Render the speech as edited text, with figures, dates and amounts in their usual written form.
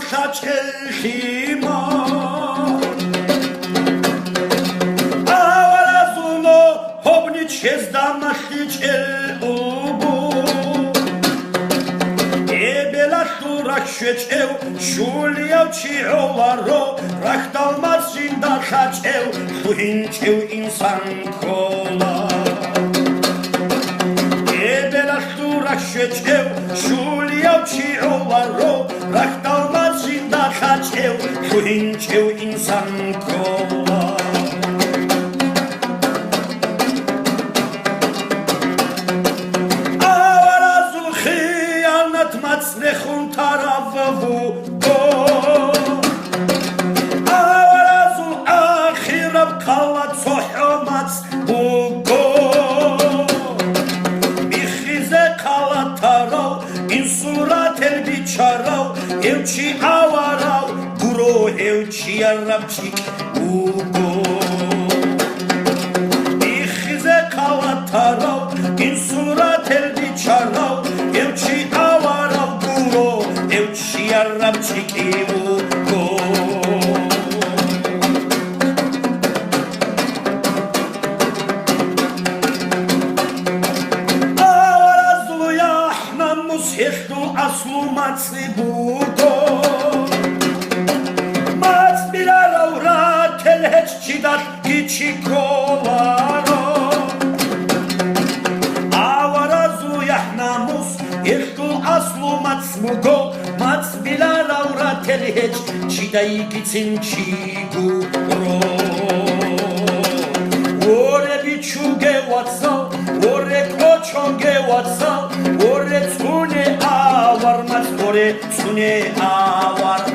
შაჭელხიმა ავარაზულო ჰობნით შეздამაში ჭელუბუ ებელა შურაქ შეჭევ შულიავ ჩიოვარო რახტალმაც შინდა ხაჭევ შუინჭევ ინსან ქოლა ებელა შურაქ შეჭევ შულიავ ჩიოვარო რახტალმაც შინდა ხაჭევ შუინჭევ ინსან ქოლა ნეხუნთარავუ ავარაზულ ახირებ ქალად სოჰომაც ბუგო მიხიზე ქალათარავ ინსურათელ ბიჩარავ ევჩი ავარავ გურო ევჩი არაბჩი ბუგო მიხიზე ქალათარავ ინსურათელ ბიჩარავ ევჩი ავარავ გურო ევჩი არაბჩი ბუგო ეხტუ ასლუ მაცი ბუგო მაც მირარავ რა თელეჩჩი და გიჩი კოლარო ავარაზუ იაჰნამუს ეხტუ ასლუ მაც ბუგო მაც მირარავ რა თელეჩჩი და იგიცინჩი გურო ორე ბიჩუგე ვაცო ორე კოჩონგე ვაცო ორე ცუნე ავარ მაც ორე ცუნე ავარ